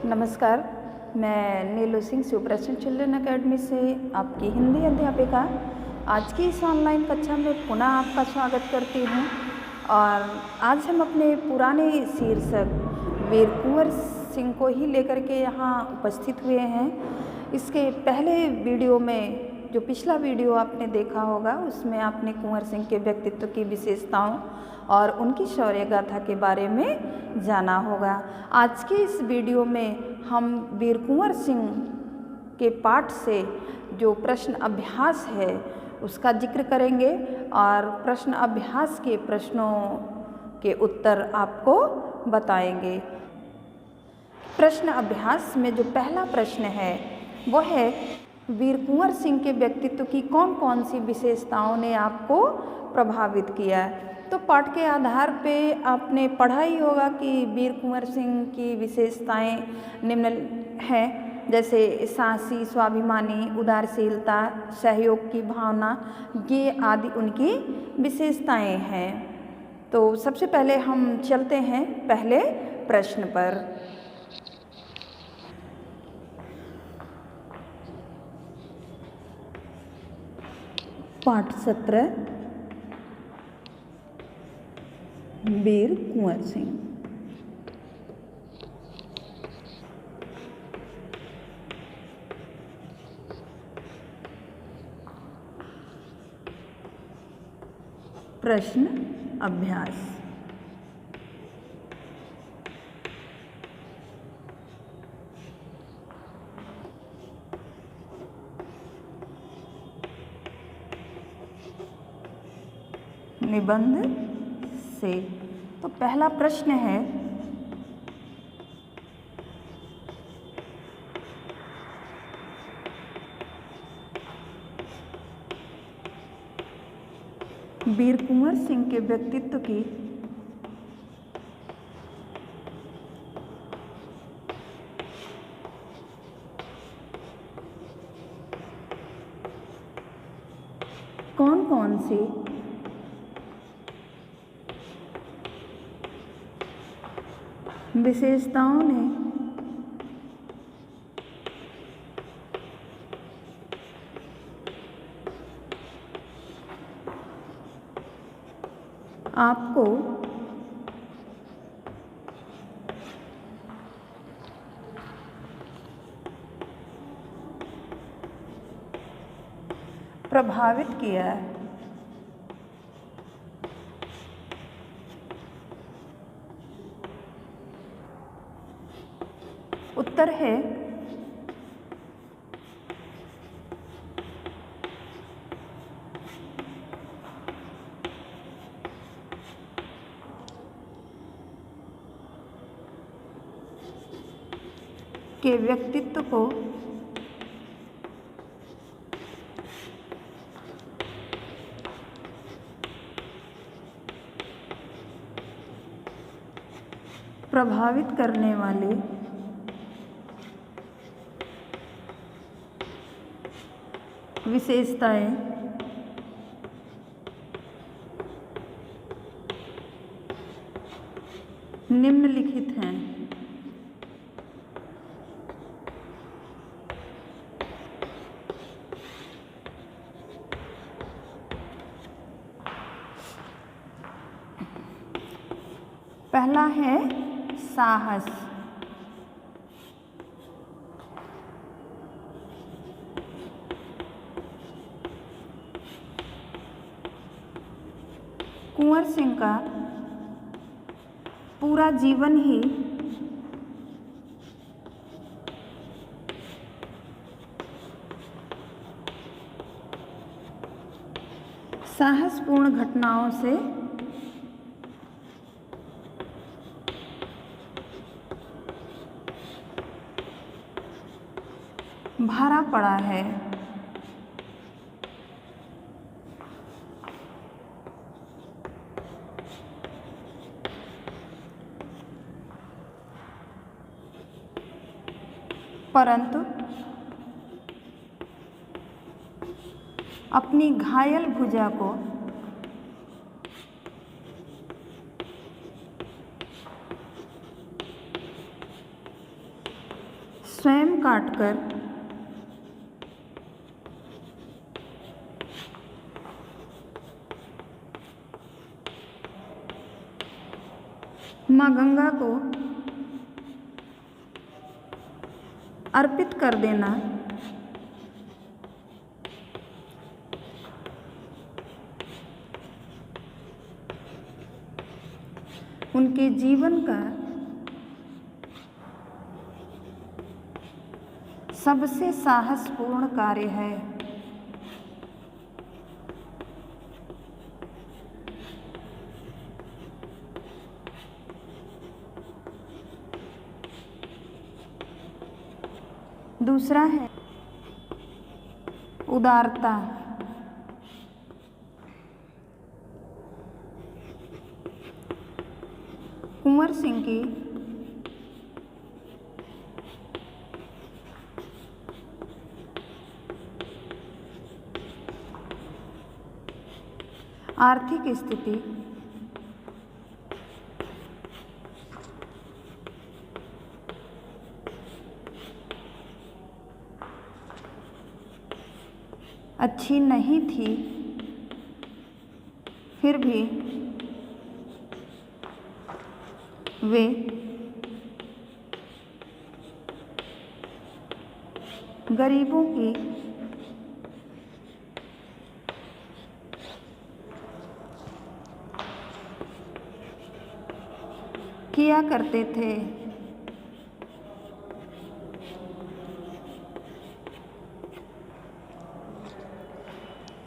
नमस्कार, मैं नीलू सिंह सुप्रसिद्ध चिल्ड्रन अकेडमी से आपकी हिंदी अध्यापिका आज की इस ऑनलाइन कक्षा में पुनः आपका स्वागत करती हूँ। और आज हम अपने पुराने शीर्षक वीर कुंवर सिंह को ही लेकर के यहाँ उपस्थित हुए हैं। इसके पहले वीडियो में जो पिछला वीडियो आपने देखा होगा उसमें आपने कुंवर सिंह के व्यक्तित्व की विशेषताओं और उनकी शौर्य गाथा के बारे में जाना होगा। आज के इस वीडियो में हम वीर कुंवर सिंह के पाठ से जो प्रश्न अभ्यास है उसका जिक्र करेंगे और प्रश्न अभ्यास के प्रश्नों के उत्तर आपको बताएंगे। प्रश्न अभ्यास में जो पहला प्रश्न है वो है, वीर कुंवर सिंह के व्यक्तित्व की कौन कौन सी विशेषताओं ने आपको प्रभावित किया। तो पाठ के आधार पे आपने पढ़ा ही होगा कि वीर कुंवर सिंह की विशेषताएं निम्न हैं, जैसे साहसी, स्वाभिमानी, उदारशीलता, सहयोग की भावना, ये आदि उनकी विशेषताएं हैं। तो सबसे पहले हम चलते हैं पहले प्रश्न पर। पाठ 17 वीर कुंवर सिंह। प्रश्न अभ्यास। निबंध से तो पहला प्रश्न है, वीर कुंवर सिंह के व्यक्तित्व की कौन कौन सी विशेषताओं ने आपको प्रभावित किया है। उत्तर है के व्यक्तित्व को प्रभावित करने वाले विशेषताएं निम्नलिखित हैं। पहला है साहस। कुंवर सिंह का पूरा जीवन ही साहसपूर्ण घटनाओं से भरा पड़ा है। परंतु अपनी घायल भुजा को स्वयं काटकर माँ गंगा को अर्पित कर देना उनके जीवन का सबसे साहसपूर्ण कार्य है। दूसरा है उदारता। कुंवर सिंह की आर्थिक स्थिति अच्छी नहीं थी, फिर भी वे गरीबों की किया करते थे।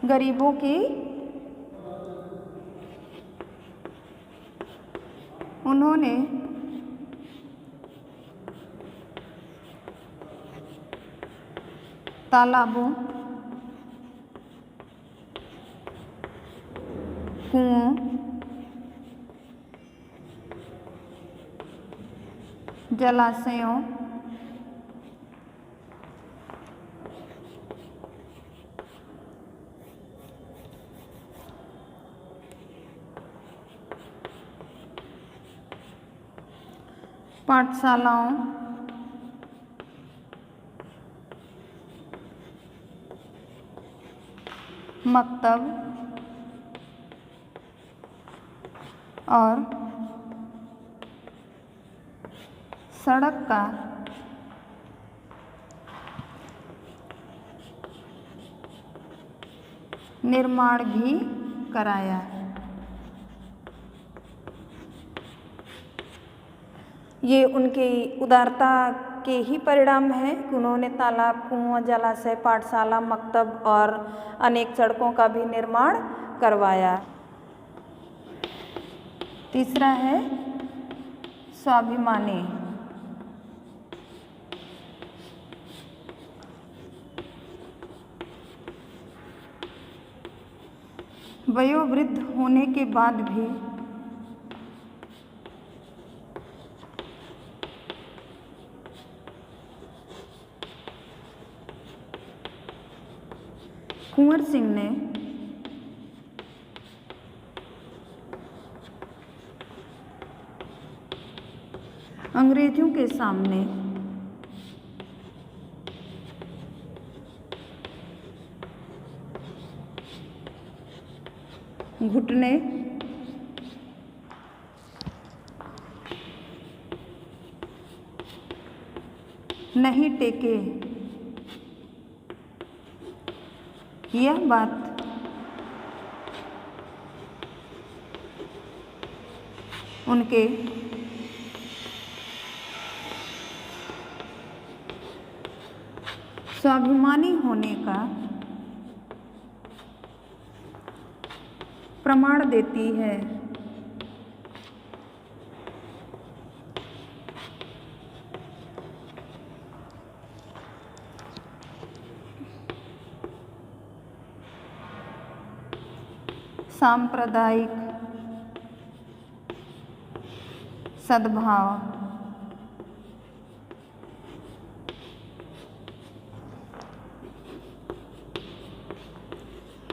गरीबों की उन्होंने तालाबों, कुओं, जलाशयों, पाठशालाओं, मकतब और सड़क का निर्माण भी कराया। ये उनकी उदारता के ही परिणाम है कि उन्होंने तालाब, कुआं, जलाशय, पाठशाला, मकतब और अनेक सड़कों का भी निर्माण करवाया। तीसरा है स्वाभिमानी। वयोवृद्ध होने के बाद भी कुंवर सिंह ने अंग्रेजों के सामने घुटने नहीं टेके। यह बात उनके स्वाभिमानी होने का प्रमाण देती है। सांप्रदायिक सद्भाव,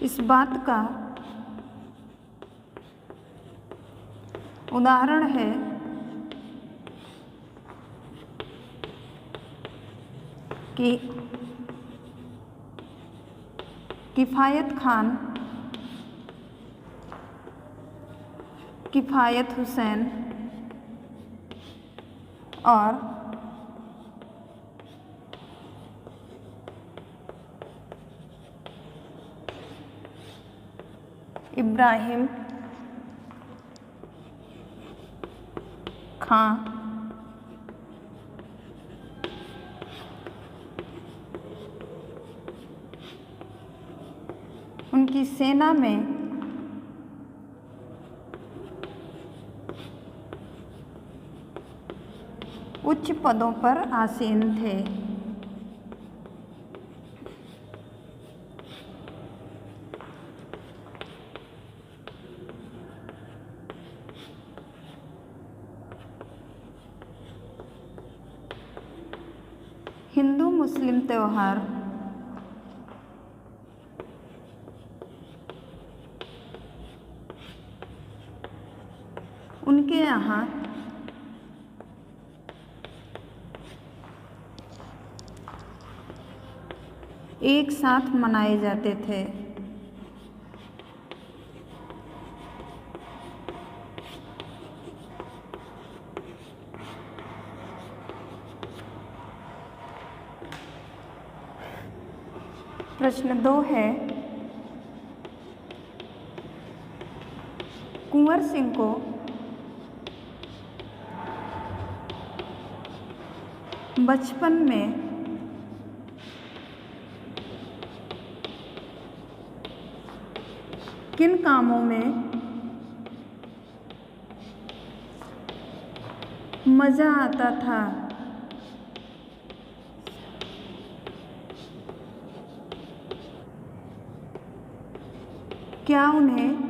इस बात का उदाहरण है कि किफ़ायत खान, किफ़ायत हुसैन और इब्राहिम खां उनकी सेना में उच्च पदों पर आसीन थे। हिंदू मुस्लिम त्यौहार उनके यहाँ एक साथ मनाए जाते थे। प्रश्न 2 है, कुंवर सिंह को बचपन में किन कामों में मज़ा आता था? क्या उन्हें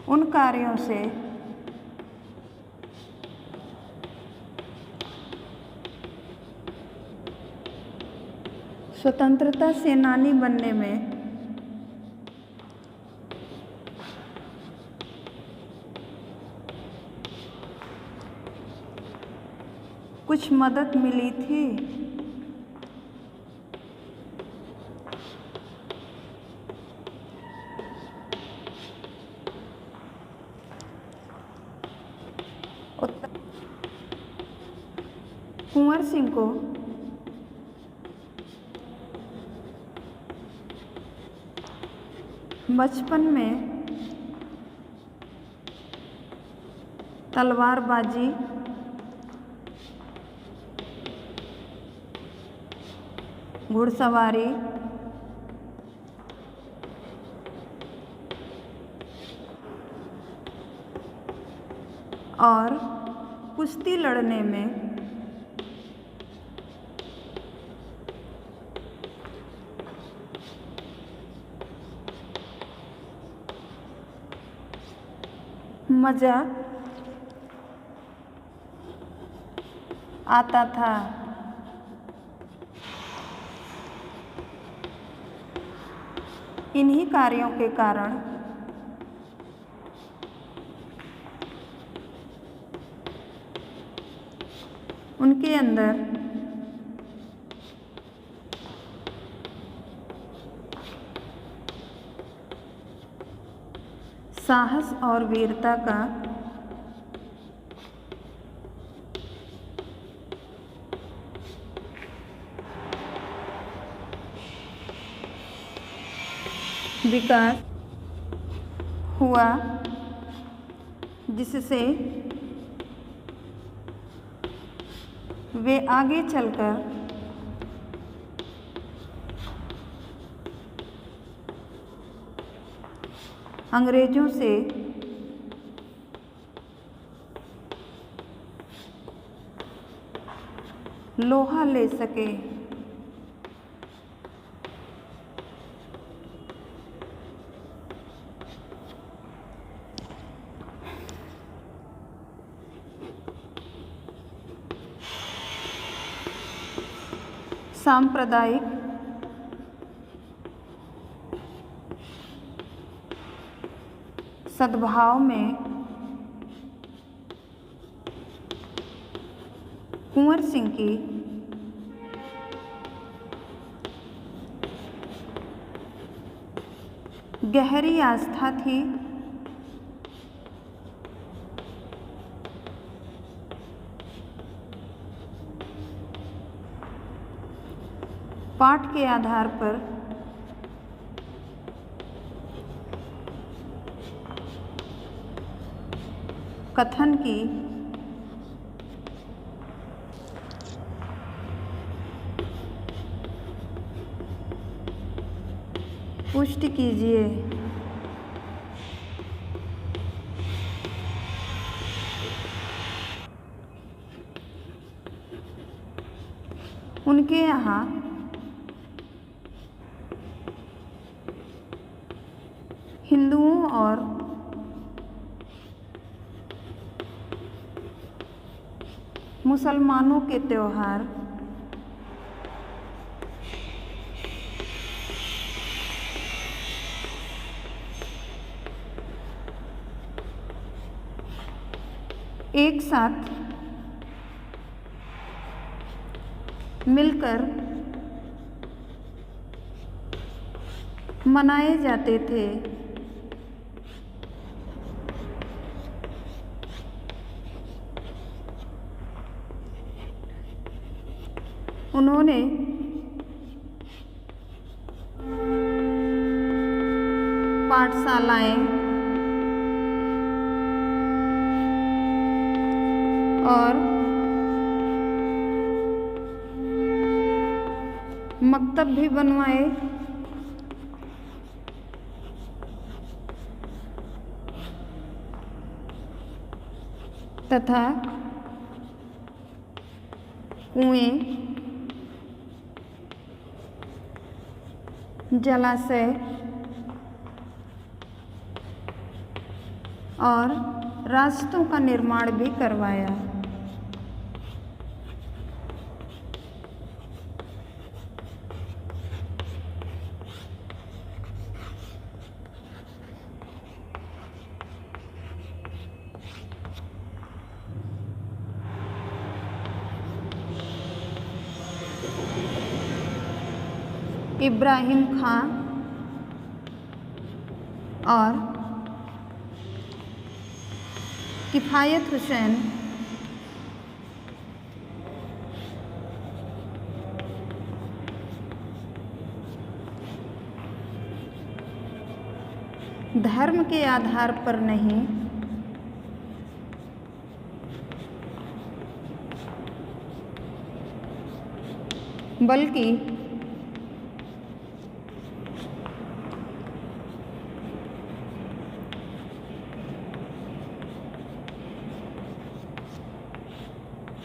उन कार्यों से स्वतंत्रता सेनानी बनने में कुछ मदद मिली थी? कुंवर सिंह को बचपन में तलवारबाजी, घुड़सवारी और कुश्ती लड़ने में मज़ा आता था। इन्हीं कार्यों के कारण उनके अंदर साहस और वीरता का विकास हुआ, जिससे वे आगे चलकर अंग्रेजों से लोहा ले सके। सांप्रदायिक सद्भाव में कुंवर सिंह की गहरी आस्था थी पाठ के आधार पर कथन की पुष्टि कीजिए। उनके यहाँ हिंदुओं और मुसलमानों के त्योहार एक साथ मिलकर मनाए जाते थे। उन्होंने पाठशालाएं और मकतब भी बनवाए तथा कुएं, जलाशय और रास्तों का निर्माण भी करवाया। इब्राहिम खां और किफ़ायत हुसैन धर्म के आधार पर नहीं बल्कि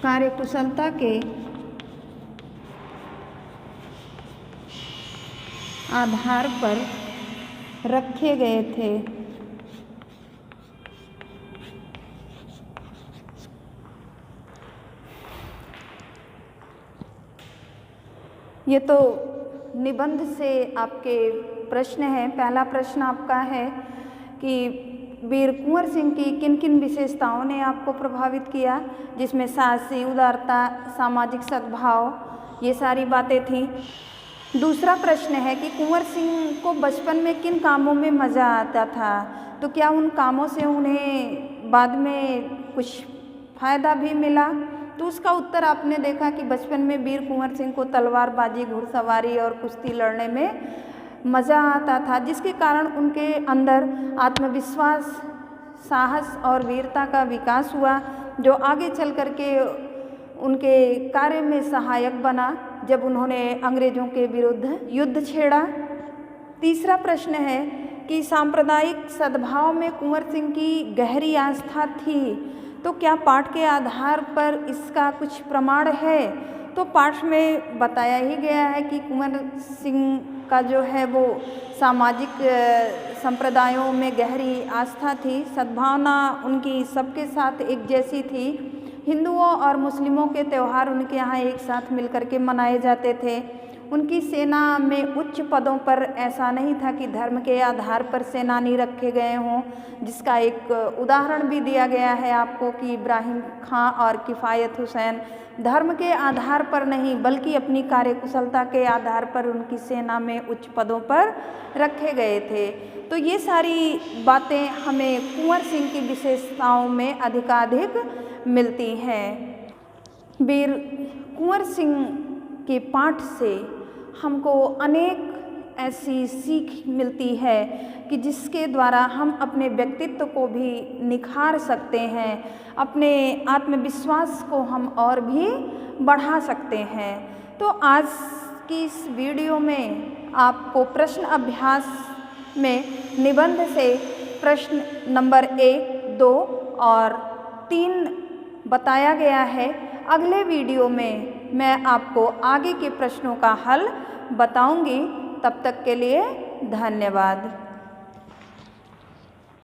कार्यकुशलता के आधार पर रखे गए थे। ये तो निबंध से आपके प्रश्न हैं। पहला प्रश्न आपका है कि वीर कुंवर सिंह की किन किन विशेषताओं ने आपको प्रभावित किया, जिसमें साहसी, उदारता, सामाजिक सद्भाव, ये सारी बातें थी। दूसरा प्रश्न है कि कुंवर सिंह को बचपन में किन कामों में मज़ा आता था, तो क्या उन कामों से उन्हें बाद में कुछ फ़ायदा भी मिला? तो उसका उत्तर आपने देखा कि बचपन में वीर कुंवर सिंह को तलवारबाजी, घुड़सवारी और कुश्ती लड़ने में मज़ा आता था, जिसके कारण उनके अंदर आत्मविश्वास, साहस और वीरता का विकास हुआ, जो आगे चल कर के उनके कार्य में सहायक बना जब उन्होंने अंग्रेज़ों के विरुद्ध युद्ध छेड़ा। तीसरा प्रश्न है कि सांप्रदायिक सद्भाव में कुंवर सिंह की गहरी आस्था थी, तो क्या पाठ के आधार पर इसका कुछ प्रमाण है? तो पाठ में बताया ही गया है कि कुंवर सिंह का जो है वो सामाजिक संप्रदायों में गहरी आस्था थी, सद्भावना उनकी सबके साथ एक जैसी थी। हिंदुओं और मुस्लिमों के त्यौहार उनके यहाँ एक साथ मिलकर के मनाए जाते थे। उनकी सेना में उच्च पदों पर ऐसा नहीं था कि धर्म के आधार पर सेनानी रखे गए हों, जिसका एक उदाहरण भी दिया गया है आपको कि इब्राहिम खां और किफ़ायत हुसैन धर्म के आधार पर नहीं बल्कि अपनी कार्यकुशलता के आधार पर उनकी सेना में उच्च पदों पर रखे गए थे। तो ये सारी बातें हमें कुंवर सिंह की विशेषताओं में अधिकाधिक मिलती हैं। वीर कुंवर सिंह के पाठ से हमको अनेक ऐसी सीख मिलती है कि जिसके द्वारा हम अपने व्यक्तित्व को भी निखार सकते हैं, अपने आत्मविश्वास को हम और भी बढ़ा सकते हैं। तो आज की इस वीडियो में आपको प्रश्न अभ्यास में निबंध से प्रश्न नंबर 1, 2 और 3 बताया गया है। अगले वीडियो में मैं आपको आगे के प्रश्नों का हल बताऊंगी। तब तक के लिए धन्यवाद।